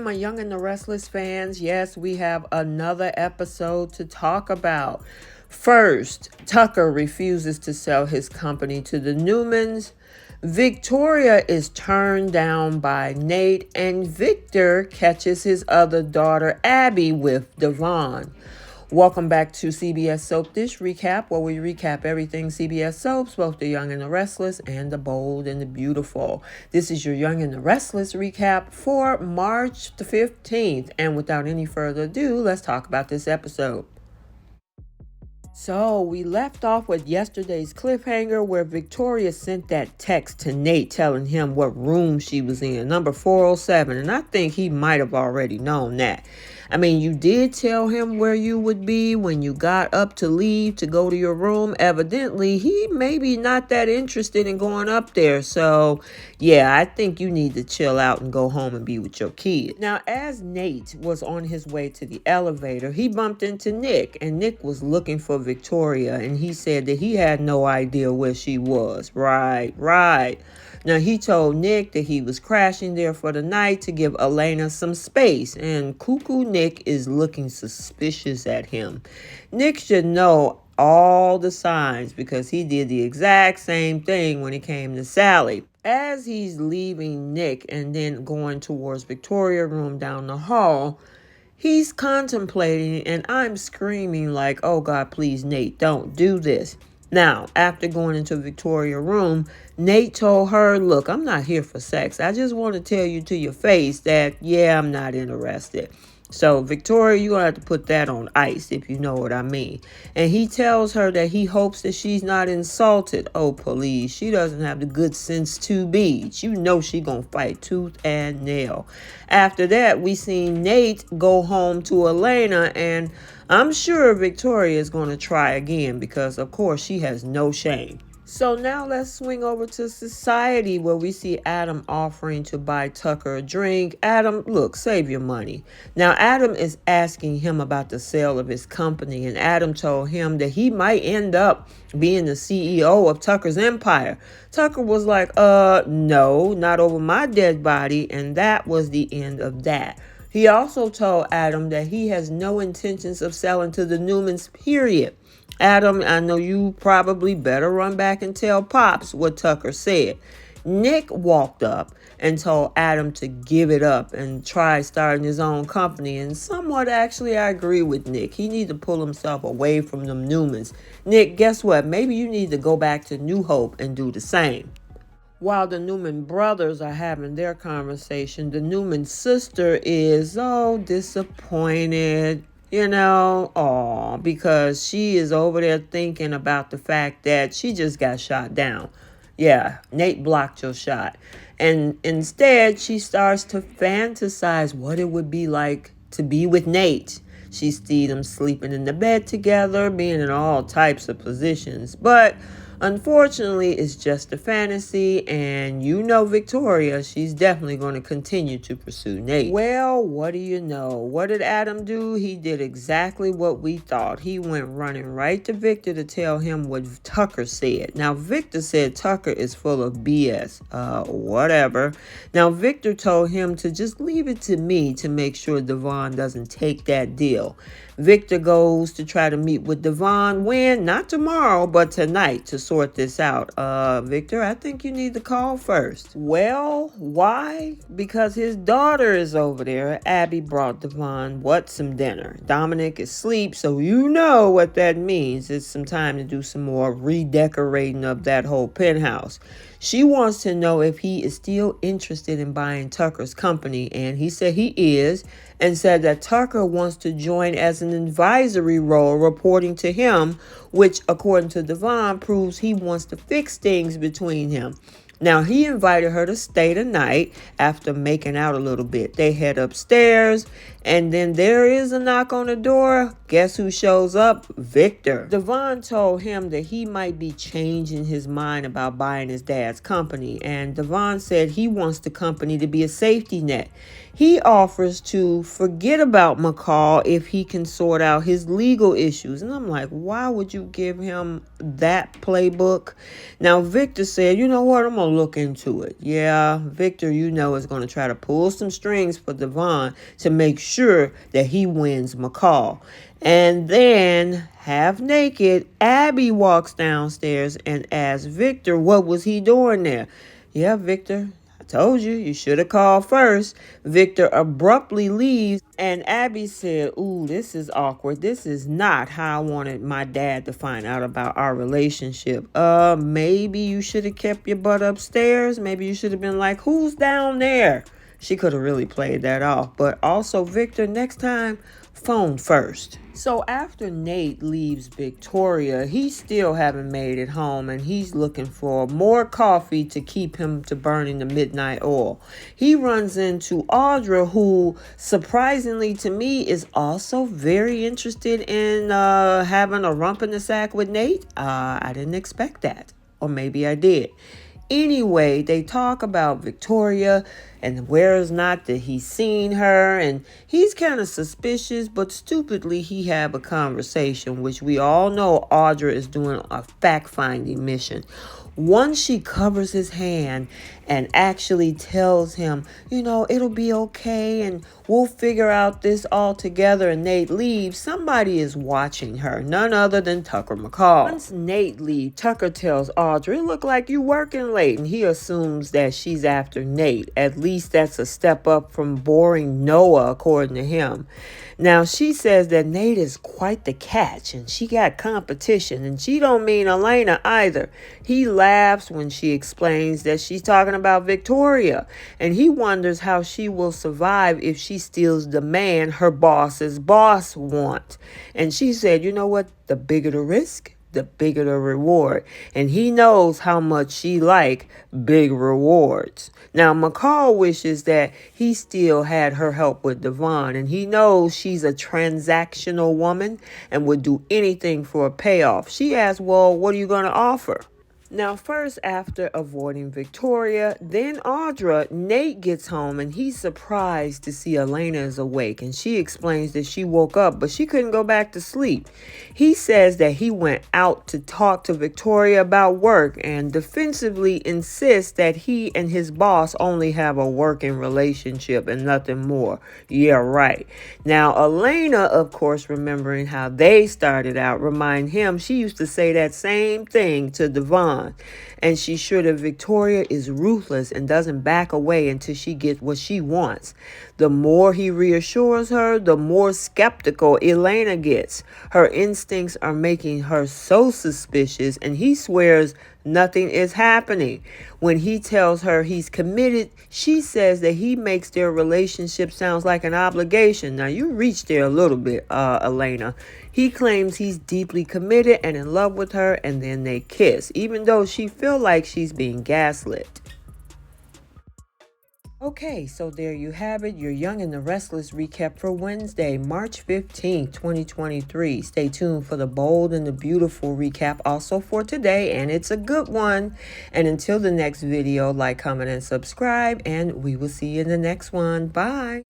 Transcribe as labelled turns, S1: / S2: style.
S1: my Young and the Restless fans. Yes, we have another episode to talk about. First, Tucker refuses to sell his company to the Newmans. Victoria is turned down by Nate, and Victor catches his other daughter, Abby, with Devon. Welcome back to CBS Soap Dish Recap, where we recap everything CBS soaps, both the young and the restless and the bold and the beautiful. This is your Young and the Restless recap for March the 15th. And without any further ado, let's talk about this episode. So we left off with yesterday's cliffhanger where Victoria sent that text to Nate telling him what room she was in, number 407. And I think he might have already known that. I mean, you did tell him where you would be when you got up to leave to go to your room. Evidently, he may be not that interested in going up there. So, yeah, I think you need to chill out and go home and be with your kid. Now, as Nate was on his way to the elevator, he bumped into Nick. And Nick was looking for Victoria. And he said that he had no idea where she was. Right. Now, he told Nick that he was crashing there for the night to give Elena some space. And Cuckoo Nick is looking suspicious at him. Nick should know all the signs because he did the exact same thing when it came to Sally. As he's leaving Nick and then going towards Victoria's room down the hall, he's contemplating, and I'm screaming like, oh God, please, Nate, don't do this. Now, after going into Victoria's room, Nate told her, look, I'm not here for sex. I just want to tell you to your face that, yeah, I'm not interested. So, Victoria, you're going to have to put that on ice, if you know what I mean. And he tells her that he hopes that she's not insulted. Oh, please, she doesn't have the good sense to be. You know she going to fight tooth and nail. After that, we see Nate go home to Elena, and I'm sure Victoria is going to try again because, of course, she has no shame. So now let's swing over to society where we see Adam offering to buy Tucker a drink. Adam, look, save your money. Now, Adam is asking him about the sale of his company, and Adam told him that he might end up being the CEO of Tucker's empire. Tucker was like, no, not over my dead body, and that was the end of that. He also told Adam that he has no intentions of selling to the Newmans, period. Adam, I know you probably better run back and tell Pops what Tucker said. Nick walked up and told Adam to give it up and try starting his own company. And somewhat actually I agree with Nick. He needs to pull himself away from them Newmans. Nick, guess what? Maybe you need to go back to New Hope and do the same. While the Newman brothers are having their conversation, the Newman sister is disappointed. Because she is over there thinking about the fact that she just got shot down. Yeah, Nate blocked your shot. And instead, she starts to fantasize what it would be like to be with Nate. She sees them sleeping in the bed together, being in all types of positions. But unfortunately, it's just a fantasy, and Victoria, she's definitely going to continue to pursue Nate. Well, what do you know? What did Adam do? He did exactly what we thought. He went running right to Victor to tell him what Tucker said. Now, Victor said Tucker is full of BS. Whatever. Now, Victor told him to just leave it to me to make sure Devon doesn't take that deal. Victor goes to try to meet with Devon when? Not tomorrow, but tonight to sort this out. Victor, I think you need to call first. Well, why? Because his daughter is over there. Abby brought Devon some dinner. Dominic is asleep, so you know what that means. It's some time to do some more redecorating of that whole penthouse. She wants to know if he is still interested in buying Tucker's company, and he said he is, and said that Tucker wants to join as an advisory role reporting to him, which, according to Devon, proves he wants to fix things between him. Now, he invited her to stay the night after making out a little bit. They head upstairs, and then there is a knock on the door. Guess who shows up? Victor. Devon told him that he might be changing his mind about buying his dad's company, and Devon said he wants the company to be a safety net. He offers to forget about McCall if he can sort out his legal issues. And I'm like, why would you give him that playbook. Now, Victor said, you know what, I'm going to look into it. Yeah, Victor, is going to try to pull some strings for Devon to make sure that he wins McCall. And then, half naked, Abby walks downstairs and asks Victor what was he doing there. Yeah, Victor, I told you, you should have called first. Victor abruptly leaves, and Abby said, ooh, this is awkward. This is not how I wanted my dad to find out about our relationship. Maybe you should have kept your butt upstairs. Maybe you should have been like, who's down there? She could have really played that off. But also, Victor, next time, phone first. So after Nate leaves Victoria, he still haven't made it home, and he's looking for more coffee to keep him to burning the midnight oil. He runs into Audra, who surprisingly to me is also very interested in having a rump in the sack with Nate. I didn't expect that, or maybe I did. Anyway, they talk about Victoria and where's not that he's seen her, and he's kind of suspicious, but stupidly he have a conversation, which we all know Audra is doing a fact-finding mission. Once she covers his hand and actually tells him, it'll be okay and we'll figure out this all together, and Nate leaves, somebody is watching her, none other than Tucker McCall. Once Nate leaves, Tucker tells Audra, it look like you working late, and he assumes that she's after Nate. At least that's a step up from boring Noah, according to him. Now, she says that Nate is quite the catch, and she got competition, and she don't mean Elena either. He laughs when she explains that she's talking about Victoria, and he wonders how she will survive if she steals the man her boss's boss wants. And she said, you know what, the bigger the risk, the bigger the reward. And he knows how much she like big rewards. Now, McCall wishes that he still had her help with Devon, and he knows she's a transactional woman and would do anything for a payoff. She asks, well, what are you going to offer? Now, first, after avoiding Victoria, then Audra, Nate gets home and he's surprised to see Elena is awake, and she explains that she woke up but she couldn't go back to sleep. He says that he went out to talk to Victoria about work and defensively insists that he and his boss only have a working relationship and nothing more. Yeah, right. Now, Elena, of course, remembering how they started out, remind him she used to say that same thing to Devon. And she's sure that Victoria is ruthless and doesn't back away until she gets what she wants. The more he reassures her, the more skeptical Elena gets. Her instincts are making her so suspicious, and he swears nothing is happening. When he tells her he's committed, she says that he makes their relationship sounds like an obligation. Now, you reached there a little bit, Elena. He claims he's deeply committed and in love with her, and then they kiss, even though she feels like she's being gaslit. Okay, so there you have it, your Young and the Restless recap for Wednesday, March 15th, 2023. Stay tuned for the bold and the beautiful recap also for today, and it's a good one. And until the next video, like, comment, and subscribe, and we will see you in the next one. Bye.